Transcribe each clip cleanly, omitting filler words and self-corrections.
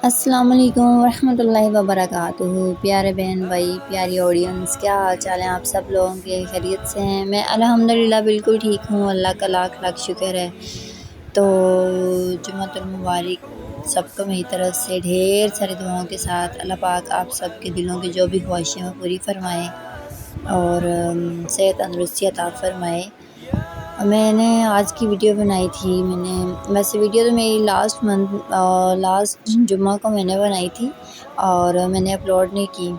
السلام علیکم ورحمۃ اللہ وبرکاتہ۔ پیارے بہن بھائی، پیاری آڈینس، کیا حال چال ہیں آپ سب لوگوں کے؟ خیریت سے ہیں؟ میں الحمدللہ بالکل ٹھیک ہوں، اللہ کا لاکھ لاکھ شکر ہے۔ تو جمعۃ المبارک سب کو میری طرف سے ڈھیر ساری دعاؤں کے ساتھ اللہ پاک آپ سب کے دلوں کی جو بھی خواہشیں وہ پوری فرمائے اور صحت تندرستی عطا فرمائے۔ میں نے آج کی ویڈیو بنائی تھی، ویسے ویڈیو تو میری لاسٹ جمعہ کو میں نے بنائی تھی اور میں نے اپلوڈ نہیں کی،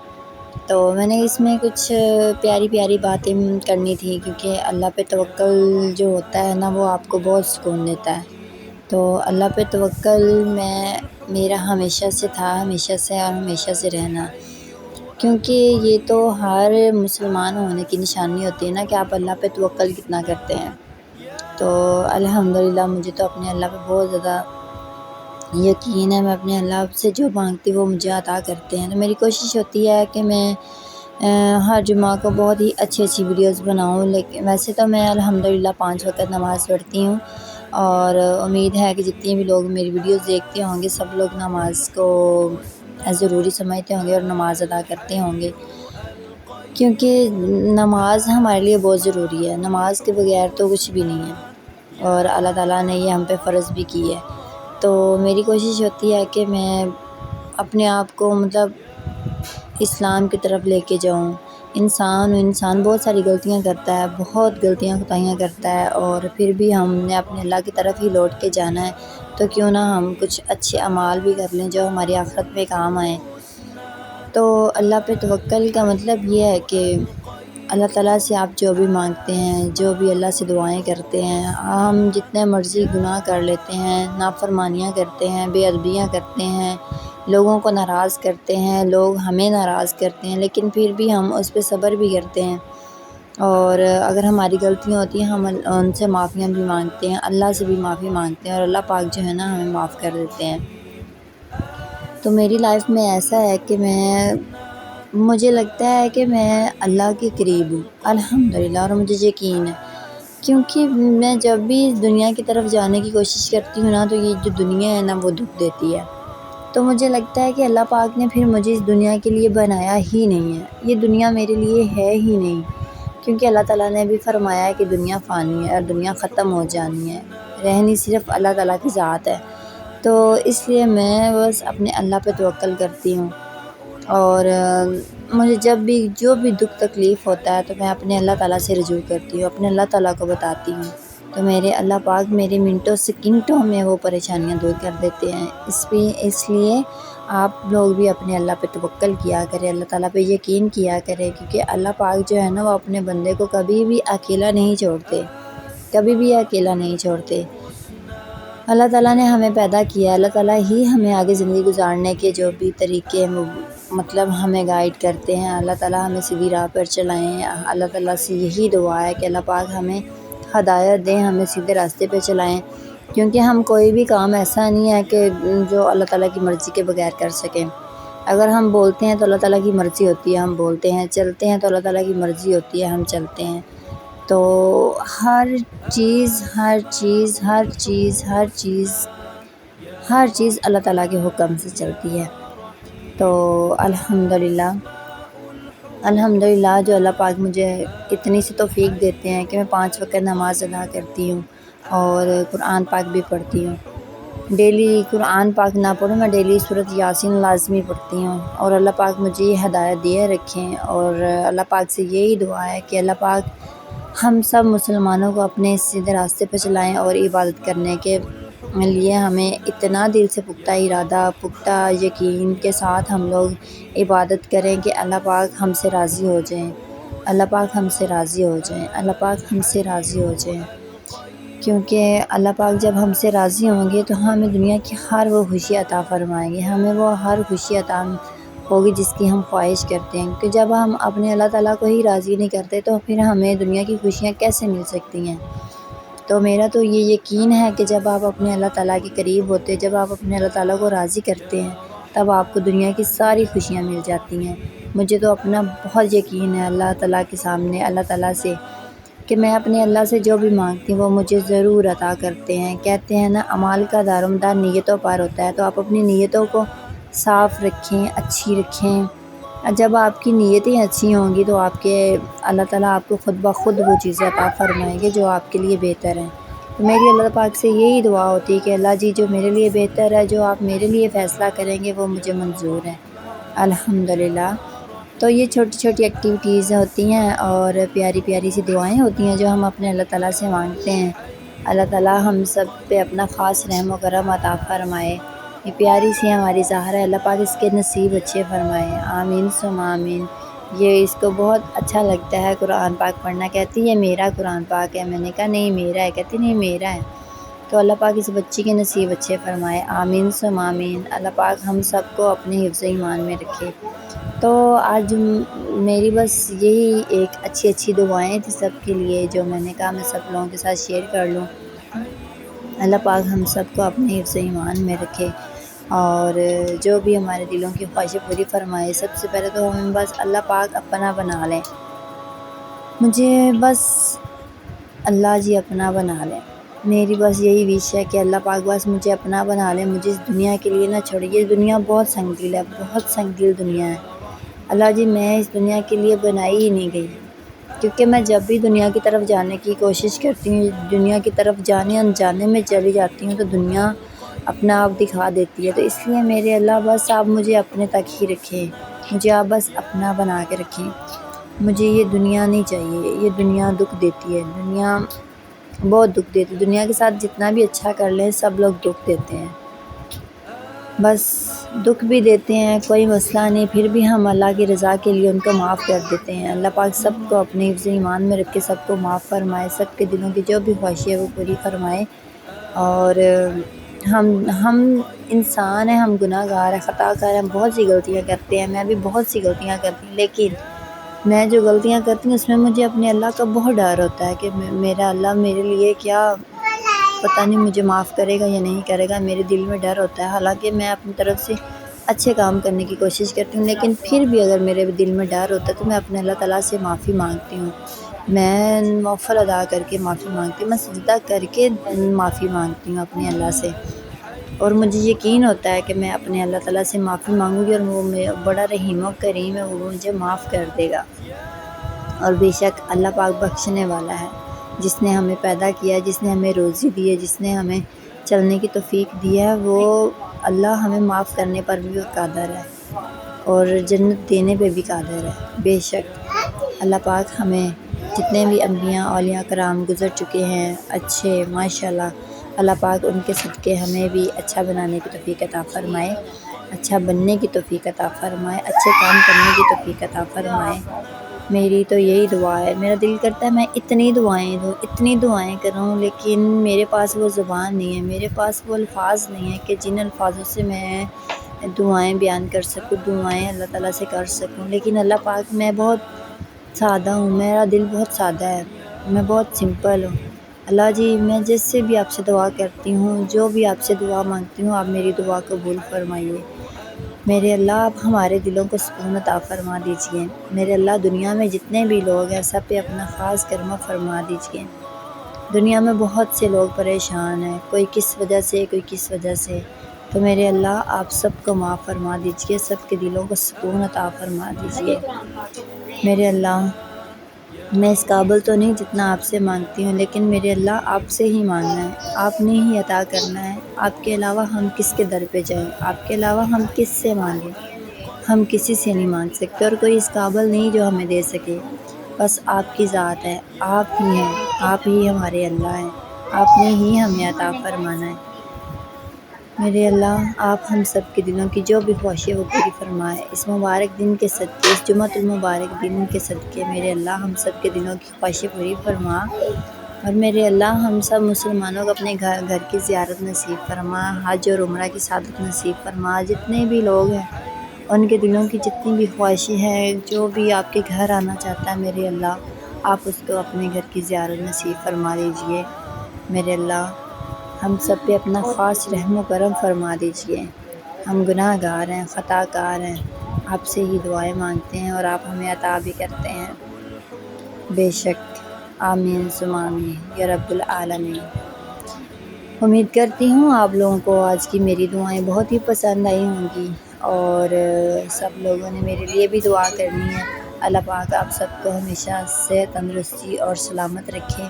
تو میں نے اس میں کچھ پیاری پیاری باتیں کرنی تھی، کیونکہ اللہ پہ توکل جو ہوتا ہے نا وہ آپ کو بہت سکون دیتا ہے۔ تو اللہ پہ توکل میرا ہمیشہ سے تھا، ہمیشہ سے اور ہمیشہ سے رہنا، کیونکہ یہ تو ہر مسلمان ہونے کی نشانی ہوتی ہے نا کہ آپ اللہ پہ توکل کتنا کرتے ہیں۔ تو الحمدللہ مجھے تو اپنے اللہ پہ بہت زیادہ یقین ہے، میں اپنے اللہ سے جو مانگتی وہ مجھے عطا کرتے ہیں۔ تو میری کوشش ہوتی ہے کہ میں ہر جمعہ کو بہت ہی اچھی ویڈیوز بناؤں، لیکن ویسے تو میں الحمدللہ 5 وقت نماز پڑھتی ہوں، اور امید ہے کہ جتنے بھی لوگ میری ویڈیوز دیکھتے ہوں گے سب لوگ نماز کو ضروری سمجھتے ہوں گے اور نماز ادا کرتے ہوں گے، کیونکہ نماز ہمارے لیے بہت ضروری ہے۔ نماز کے بغیر تو کچھ بھی نہیں ہے، اور اللہ تعالیٰ نے یہ ہم پہ فرض بھی کی ہے۔ تو میری کوشش ہوتی ہے کہ میں اپنے آپ کو اسلام کی طرف لے کے جاؤں۔ انسان بہت ساری غلطیاں کرتا ہے، بہت غلطیاں خطائیاں کرتا ہے، اور پھر بھی ہم نے اپنے اللہ کی طرف ہی لوٹ کے جانا ہے، تو کیوں نہ ہم کچھ اچھے اعمال بھی کر لیں جو ہماری آخرت میں کام آئیں۔ تو اللہ پہ توکل کا مطلب یہ ہے کہ اللہ تعالیٰ سے آپ جو بھی مانگتے ہیں، جو بھی اللہ سے دعائیں کرتے ہیں، ہم جتنے مرضی گناہ کر لیتے ہیں، نافرمانیاں کرتے ہیں، بے ادبیاں کرتے ہیں، لوگوں کو ناراض کرتے ہیں، لوگ ہمیں ناراض کرتے ہیں، لیکن پھر بھی ہم اس پہ صبر بھی کرتے ہیں، اور اگر ہماری غلطیاں ہوتی ہیں ہم ان سے معافیاں بھی مانگتے ہیں، اللہ سے بھی معافی مانگتے ہیں، اور اللہ پاک جو ہے نا ہمیں معاف کر دیتے ہیں۔ تو میری لائف میں ایسا ہے کہ مجھے لگتا ہے کہ میں اللہ کے قریب ہوں الحمدللہ، اور مجھے یقین ہے، کیونکہ میں جب بھی اس دنیا کی طرف جانے کی کوشش کرتی ہوں نا تو یہ جو دنیا ہے نا وہ دکھ دیتی ہے۔ تو مجھے لگتا ہے کہ اللہ پاک نے پھر مجھے اس دنیا کے لیے بنایا ہی نہیں ہے، یہ دنیا میرے لیے ہے ہی نہیں، کیونکہ اللہ تعالیٰ نے بھی فرمایا ہے کہ دنیا فانی ہے اور دنیا ختم ہو جانی ہے، رہنی صرف اللہ تعالیٰ کی ذات ہے۔ تو اس لیے میں بس اپنے اللہ پہ توکل کرتی ہوں، اور مجھے جو بھی دکھ تکلیف ہوتا ہے تو میں اپنے اللہ تعالیٰ سے رجوع کرتی ہوں، اپنے اللہ تعالیٰ کو بتاتی ہوں، تو میرے اللہ پاک میرے منٹوں سیکنڈوں میں وہ پریشانیاں دور کر دیتے ہیں۔ اس لیے آپ لوگ بھی اپنے اللہ پہ توکل کیا کریں، اللہ تعالیٰ پہ یقین کیا کریں، کیونکہ اللہ پاک جو ہے نا وہ اپنے بندے کو کبھی بھی اکیلا نہیں چھوڑتے، کبھی بھی اکیلا نہیں چھوڑتے۔ اللہ تعالیٰ نے ہمیں پیدا کیا، اللہ تعالیٰ ہی ہمیں آگے زندگی گزارنے کے جو بھی طریقے ہمیں گائیڈ کرتے ہیں، اللہ تعالیٰ ہمیں سیدھی راہ پر چلائیں۔ اللہ تعالیٰ سے یہی دعا ہے کہ اللہ پاک ہمیں ہدایت دیں، ہمیں سیدھے راستے پہ چلائیں، کیونکہ ہم کوئی بھی کام ایسا نہیں ہے کہ جو اللہ تعالیٰ کی مرضی کے بغیر کر سکیں۔ اگر ہم بولتے ہیں تو اللہ تعالیٰ کی مرضی ہوتی ہے ہم بولتے ہیں، چلتے ہیں تو اللہ تعالیٰ کی مرضی ہوتی ہے ہم چلتے ہیں۔ تو ہر چیز اللہ تعالیٰ کے حکم سے چلتی ہے۔ تو الحمدللہ جو اللہ پاک مجھے اتنی سی توفیق دیتے ہیں کہ میں 5 وقت نماز ادا کرتی ہوں اور قرآن پاک بھی پڑھتی ہوں۔ ڈیلی قرآن پاک نہ پڑھوں، میں ڈیلی سورۃ یاسین لازمی پڑھتی ہوں، اور اللہ پاک مجھے یہ ہدایت دیے رکھیں، اور اللہ پاک سے یہی دعا ہے کہ اللہ پاک ہم سب مسلمانوں کو اپنے سیدھے راستے پہ چلائیں، اور عبادت کرنے کے لیے ہمیں اتنا دل سے پختہ ارادہ، پختہ یقین کے ساتھ ہم لوگ عبادت کریں کہ اللہ پاک ہم سے راضی ہو جائیں، اللہ پاک ہم سے راضی ہو جائیں، اللہ پاک ہم سے راضی ہو جائیں، کیونکہ اللہ پاک جب ہم سے راضی ہوں گے تو ہمیں دنیا کی ہر وہ خوشی عطا فرمائیں گے، ہمیں وہ ہر خوشی عطا ہوگی جس کی ہم خواہش کرتے ہیں، کہ جب ہم اپنے اللہ تعالیٰ کو ہی راضی نہیں کرتے تو پھر ہمیں دنیا کی خوشیاں کیسے مل سکتی ہیں۔ تو میرا تو یہ یقین ہے کہ جب آپ اپنے اللہ تعالیٰ کے قریب ہوتے، جب آپ اپنے اللہ تعالیٰ کو راضی کرتے ہیں، تب آپ کو دنیا کی ساری خوشیاں مل جاتی ہیں۔ مجھے تو اپنا بہت یقین ہے اللہ تعالیٰ کے سامنے، اللہ تعالیٰ سے، کہ میں اپنے اللہ سے جو بھی مانگتی ہوں وہ مجھے ضرور عطا کرتے ہیں۔ کہتے ہیں نا اعمال کا دارومدار نیتوں پر ہوتا ہے، تو آپ اپنی نیتوں کو صاف رکھیں، اچھی رکھیں۔ جب آپ کی نیتیں اچھی ہوں گی تو آپ کے اللہ تعالیٰ آپ کو خود بخود وہ چیزیں عطا فرمائیں گے جو آپ کے لیے بہتر ہیں۔ تو میری اللہ پاک سے یہی دعا ہوتی ہے کہ اللہ جی جو میرے لیے بہتر ہے، جو آپ میرے لیے فیصلہ کریں گے وہ مجھے منظور ہے، الحمدللہ۔ تو یہ چھوٹی چھوٹی ایکٹیویٹیز ہوتی ہیں اور پیاری پیاری سی دعائیں ہوتی ہیں جو ہم اپنے اللہ تعالیٰ سے مانگتے ہیں۔ اللہ تعالیٰ ہم سب پہ اپنا خاص رحم و کرم عطا فرمائے۔ یہ پیاری سی ہماری زہرا ہے، اللہ پاک اس کے نصیب اچھے فرمائے، آمین ثم آمین۔ یہ اس کو بہت اچھا لگتا ہے قرآن پاک پڑھنا، کہتی ہے میرا قرآن پاک ہے، میں نے کہا نہیں میرا ہے، کہتی نہیں میرا ہے۔ تو اللہ پاک اس بچی کے نصیب اچھے فرمائے، آمین ثم آمین۔ اللہ پاک ہم سب کو اپنے حفظ ایمان میں رکھے۔ تو آج میری بس یہی ایک اچھی دعائیں تھیں سب کے لیے جو میں نے کہا میں سب لوگوں کے ساتھ شیئر کر لوں۔ اللہ پاک ہم سب کو اپنے حفظ ایمان میں رکھے اور جو بھی ہمارے دلوں کی خواہشیں پوری فرمائے۔ سب سے پہلے تو ہمیں بس اللہ پاک اپنا بنا لیں، مجھے بس اللہ جی اپنا بنا لیں۔ میری بس یہی وش ہے کہ اللہ پاک بس مجھے اپنا بنا لیں، مجھے اس دنیا کے لیے نہ چھوڑے۔ یہ دنیا بہت سنگ دل ہے، بہت سنگ دل دنیا ہے۔ اللہ جی میں اس دنیا کے لیے بنائی ہی نہیں گئی، کیونکہ میں جب بھی دنیا کی طرف جانے کی کوشش کرتی ہوں، دنیا کی طرف جانے انجانے میں چلی جاتی ہوں تو دنیا اپنا آپ دکھا دیتی ہے۔ تو اس لیے میرے اللہ بس آپ مجھے اپنے تک ہی رکھیں، مجھے آپ بس اپنا بنا کے رکھیں۔ مجھے یہ دنیا نہیں چاہیے، یہ دنیا دکھ دیتی ہے، دنیا بہت دکھ دیتی ہے۔ دنیا کے ساتھ جتنا بھی اچھا کر لیں سب لوگ دکھ دیتے ہیں، بس دکھ بھی دیتے ہیں، کوئی مسئلہ نہیں، پھر بھی ہم اللہ کی رضا کے لیے ان کو معاف کر دیتے ہیں۔ اللہ پاک سب کو اپنے حفظ ایمان میں رکھ کے سب کو معاف فرمائے، سب کے دلوں کی جو بھی خواہشیں وہ پوری فرمائے۔ اور ہم انسان ہیں، ہم گناہ گار ہیں، خطا کار ہیں، بہت سی غلطیاں کرتے ہیں، میں بھی بہت سی غلطیاں کرتی ہوں، لیکن میں جو غلطیاں کرتی ہوں اس میں مجھے اپنے اللہ کا بہت ڈر ہوتا ہے کہ میرا اللہ میرے لیے کیا پتہ نہیں مجھے معاف کرے گا یا نہیں کرے گا، میرے دل میں ڈر ہوتا ہے۔ حالانکہ میں اپنی طرف سے اچھے کام کرنے کی کوشش کرتی ہوں، لیکن پھر بھی اگر میرے دل میں ڈر ہوتا ہے تو میں اپنے اللہ تعالیٰ سے معافی مانگتی ہوں، میں نوافل ادا کر کے معافی مانگتی ہوں، میں سجدہ کر کے معافی مانگتی ہوں اپنے اللہ سے، اور مجھے یقین ہوتا ہے کہ میں اپنے اللہ تعالیٰ سے معافی مانگوں گی اور وہ بڑا رحیم و کریم ہے، وہ مجھے معاف کر دے گا۔ اور بے شک اللہ پاک بخشنے والا ہے، جس نے ہمیں پیدا کیا، جس نے ہمیں روزی دی ہے، جس نے ہمیں چلنے کی توفیق دی ہے، وہ اللہ ہمیں معاف کرنے پر بھی قادر ہے اور جنت دینے پہ بھی قادر ہے۔ بے شک اللہ پاک ہمیں جتنے بھی انبیاء اولیاء کرام گزر چکے ہیں اچھے، ماشاءاللہ اللہ پاک ان کے صدقے ہمیں بھی اچھا بنانے کی توفیق عطا فرمائے، اچھا بننے کی توفیق عطا فرمائے، اچھے کام کرنے کی توفیق عطا فرمائے۔ میری تو یہی دعا ہے، میرا دل کرتا ہے میں اتنی دعائیں دوں، اتنی دعائیں کروں، لیکن میرے پاس وہ زبان نہیں ہے، میرے پاس وہ الفاظ نہیں ہے کہ جن الفاظوں سے میں دعائیں بیان کر سکوں، دعائیں اللہ تعالیٰ سے کر سکوں۔ لیکن اللہ پاک میں بہت سادہ ہوں، میرا دل بہت سادہ ہے، میں بہت سمپل ہوں۔ اللہ جی میں جس سے بھی آپ سے دعا کرتی ہوں، جو بھی آپ سے دعا مانگتی ہوں، آپ میری دعا قبول فرمائیے۔ میرے اللہ آپ ہمارے دلوں کو سکون عطا فرما دیجئے۔ میرے اللہ دنیا میں جتنے بھی لوگ ہیں سب پہ اپنا خاص کرم فرما دیجئے۔ دنیا میں بہت سے لوگ پریشان ہیں، کوئی کس وجہ سے کوئی کس وجہ سے، تو میرے اللہ آپ سب کو معاف فرما دیجئے، سب کے دلوں کو سکون عطا فرما دیجئے۔ میرے اللہ میں اس قابل تو نہیں جتنا آپ سے مانگتی ہوں، لیکن میرے اللہ آپ سے ہی مانگنا ہے، آپ نے ہی عطا کرنا ہے، آپ کے علاوہ ہم کس کے در پہ جائیں، آپ کے علاوہ ہم کس سے مانگیں، ہم کسی سے نہیں مانگ سکتے، اور کوئی اس قابل نہیں جو ہمیں دے سکے، بس آپ کی ذات ہے، آپ ہی ہیں، آپ ہی ہمارے اللہ ہیں، آپ نے ہی ہمیں عطا فرمانا ہے۔ میرے اللہ آپ ہم سب کے دلوں کی جو بھی خواہشیں وہ پوری فرمائے، اس مبارک دن کے صدقے، اس جمعۃ المبارک دن کے صدقے میرے اللہ ہم سب کے دلوں کی خواہشیں پوری فرما، اور میرے اللہ ہم سب مسلمانوں کو اپنے گھر کی زیارت نصیب فرما، حج اور عمرہ کی سعادت نصیب فرما۔ جتنے بھی لوگ ہیں ان کے دلوں کی جتنی بھی خواہشیں ہیں، جو بھی آپ کے گھر آنا چاہتا ہے میرے اللہ آپ اس کو اپنے گھر کی زیارت نصیب فرما دیجئے۔ میرے اللہ ہم سب پہ اپنا خاص رحم و کرم فرما دیجئے، ہم گناہ گار ہیں، خطا کار ہیں، آپ سے ہی دعائیں مانگتے ہیں اور آپ ہمیں عطا بھی کرتے ہیں۔ بے شک آمین ثم آمین یا رب العالمین۔ امید کرتی ہوں آپ لوگوں کو آج کی میری دعائیں بہت ہی پسند آئی ہوں گی۔ اور سب لوگوں نے میرے لیے بھی دعا کرنی ہے۔ اللہ پاک آپ سب کو ہمیشہ صحت، تندرستی اور سلامت رکھے،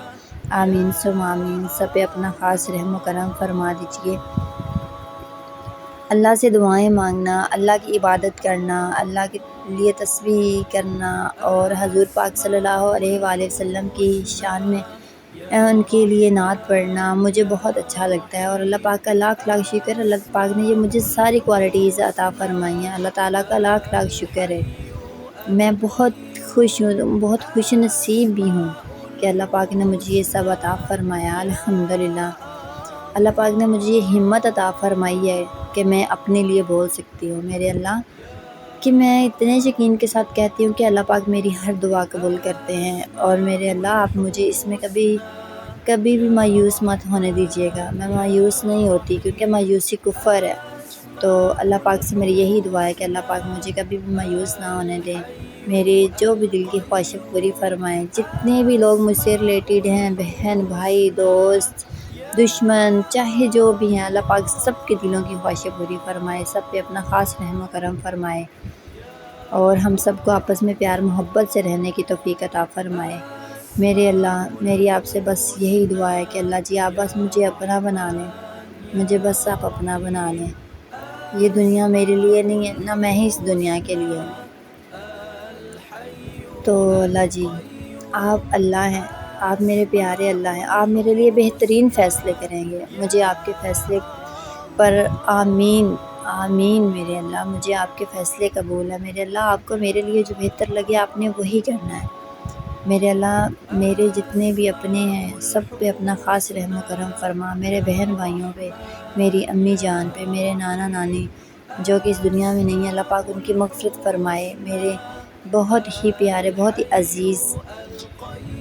آمین ثم آمین۔ سب پہ اپنا خاص رحم و کرم فرما دیجیے۔ اللہ سے دعائیں مانگنا، اللہ کی عبادت کرنا، اللہ کے لیے تسبیح کرنا اور حضور پاک صلی اللہ علیہ وآلہ وسلم کی شان میں ان کے لیے نعت پڑھنا مجھے بہت اچھا لگتا ہے، اور اللہ پاک کا لاکھ لاکھ شکر، اللہ پاک نے یہ مجھے ساری کوالٹیز عطا فرمائی ہیں۔ اللہ تعالیٰ کا لاکھ لاکھ شکر ہے۔ میں بہت خوش ہوں، بہت خوش نصیب بھی ہوں کہ اللہ پاک نے مجھے یہ سب عطا فرمایا، الحمدللہ۔ اللہ پاک نے مجھے یہ ہمت عطا فرمائی ہے کہ میں اپنے لیے بول سکتی ہوں، میرے اللہ، کہ میں اتنے یقین کے ساتھ کہتی ہوں کہ اللہ پاک میری ہر دعا قبول کرتے ہیں، اور میرے اللہ آپ مجھے اس میں کبھی بھی مایوس مت ہونے دیجیے گا۔ میں مایوس نہیں ہوتی، کیونکہ مایوسی کفر ہے۔ تو اللہ پاک سے میری یہی دعا ہے کہ اللہ پاک مجھے کبھی بھی مایوس نہ ہونے دیں، میرے جو بھی دل کی خواہشیں پوری فرمائیں۔ جتنے بھی لوگ مجھ سے ریلیٹڈ ہیں، بہن، بھائی، دوست، دشمن، چاہے جو بھی ہیں، اللہ پاک سب کے دلوں کی خواہشیں پوری فرمائے، سب پہ اپنا خاص رحم و کرم فرمائے، اور ہم سب کو آپس میں پیار محبت سے رہنے کی توفیق عطا فرمائے۔ میرے اللہ، میری آپ سے بس یہی دعا ہے کہ اللہ جی آپ بس مجھے اپنا بنا لیں، مجھے بس آپ اپنا بنا لیں۔ یہ دنیا میرے لیے نہیں ہے، نہ میں ہی اس دنیا کے لیے ہوں۔ تو اللہ جی آپ اللہ ہیں، آپ میرے پیارے اللہ ہیں، آپ میرے لیے بہترین فیصلے کریں گے، مجھے آپ کے فیصلے پر آمین آمین۔ میرے اللہ مجھے آپ کے فیصلے قبول ہیں، میرے اللہ آپ کو میرے لیے جو بہتر لگے آپ نے وہی کرنا ہے۔ میرے اللہ میرے جتنے بھی اپنے ہیں سب پہ اپنا خاص رحم و کرم فرما، میرے بہن بھائیوں پہ، میری امی جان پہ، میرے نانا نانی جو کہ اس دنیا میں نہیں ہیں، اللہ پاک ان کی مغفرت فرمائے۔ میرے بہت ہی پیارے، بہت ہی عزیز،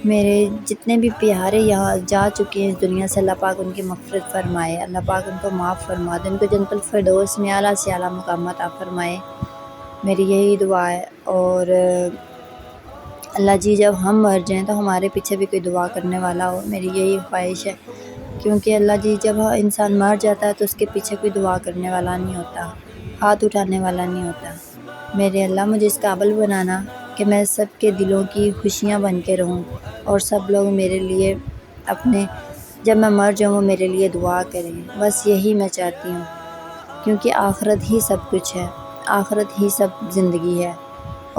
میرے جتنے بھی پیارے یہاں جا چکے ہیں اس دنیا سے، اللہ پاک ان کی مغفرت فرمائے، اللہ پاک ان کو معاف فرما دے، ان کو جنت الفردوس میں اعلیٰ سے اعلیٰ مقام عطا فرمائے، میری یہی دعا ہے۔ اور اللہ جی جب ہم مر جائیں تو ہمارے پیچھے بھی کوئی دعا کرنے والا ہو، میری یہی خواہش ہے، کیونکہ اللہ جی جب انسان مر جاتا ہے تو اس کے پیچھے کوئی دعا کرنے والا نہیں ہوتا، ہاتھ اٹھانے والا نہیں ہوتا۔ میرے اللہ مجھے اس قابل بنانا کہ میں سب کے دلوں کی خوشیاں بن کے رہوں، اور سب لوگ میرے لیے اپنے جب میں مر جاؤں وہ میرے لیے دعا کریں، بس یہی میں چاہتی ہوں، کیونکہ آخرت ہی سب کچھ ہے، آخرت ہی سب زندگی ہے،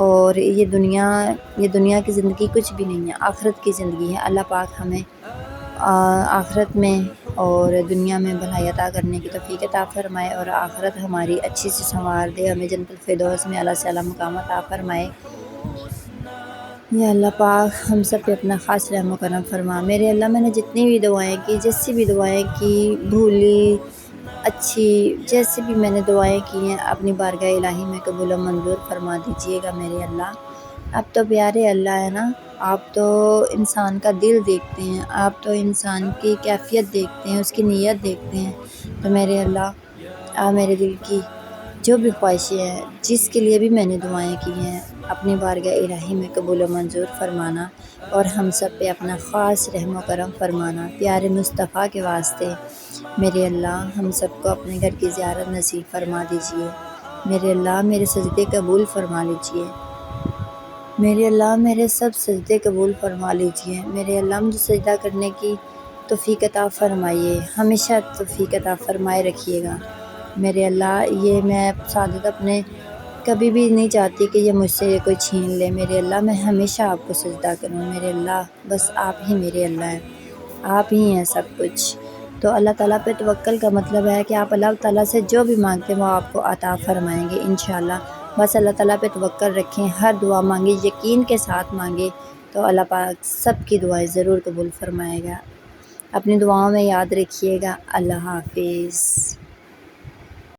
اور یہ دنیا کی زندگی کچھ بھی نہیں ہے، آخرت کی زندگی ہے۔ اللہ پاک ہمیں آخرت میں اور دنیا میں بھلائی عطا کرنے کی توفیق عطا فرمائے، اور آخرت ہماری اچھی سے سنوار دے، ہمیں جنت الفردوس میں اعلیٰ سے اعلیٰ مقام عطا فرمائے۔ یا اللہ پاک ہم سب پہ اپنا خاص رحم و کرم فرما۔ میرے اللہ میں نے جتنی بھی دعائیں کی، جیسی بھی دعائیں کی، بھولی اچھی جیسے بھی میں نے دعائیں کی ہیں، اپنی بارگاہ الہی میں قبول و منظور فرما دیجیے گا میرے اللہ۔ آپ تو پیارے اللہ ہے نا، آپ تو انسان کا دل دیکھتے ہیں، آپ تو انسان کی کیفیت دیکھتے ہیں، اس کی نیت دیکھتے ہیں، تو میرے اللہ آپ میرے دل کی جو بھی خواہشیں ہیں، جس کے لیے بھی میں نے دعائیں کی ہیں، اپنی بارگاہ الہی میں قبول و منظور فرمانا، اور ہم سب پہ اپنا خاص رحم و کرم فرمانا، پیارے مصطفیٰ کے واسطے میرے اللہ ہم سب کو اپنے گھر کی زیارت نصیب فرما دیجیے۔ میرے اللہ میرے سجدے قبول فرما لیجیے، میرے اللہ میرے سب سجدے قبول فرما لیجیے، میرے اللہ مجھے سجدہ کرنے کی توفیق عطا فرمائیے، ہمیشہ توفیق عطا فرمائے رکھیے گا۔ میرے اللہ یہ میں سعادت اپنے کبھی بھی نہیں چاہتی کہ یہ مجھ سے کوئی چھین لے، میرے اللہ میں ہمیشہ آپ کو سجدہ کروں، میرے اللہ بس آپ ہی میرے اللہ ہیں، آپ ہی ہیں سب کچھ۔ تو اللہ تعالیٰ پہ توکل کا مطلب ہے کہ آپ اللہ تعالیٰ سے جو بھی مانگتے ہیں وہ آپ کو عطا فرمائیں گے انشاءاللہ۔ بس اللہ تعالیٰ پہ توکل رکھیں، ہر دعا مانگیں، یقین کے ساتھ مانگیں، تو اللہ پاک سب کی دعائیں ضرور قبول فرمائے گا۔ اپنی دعاؤں میں یاد رکھیے گا۔ اللہ حافظ۔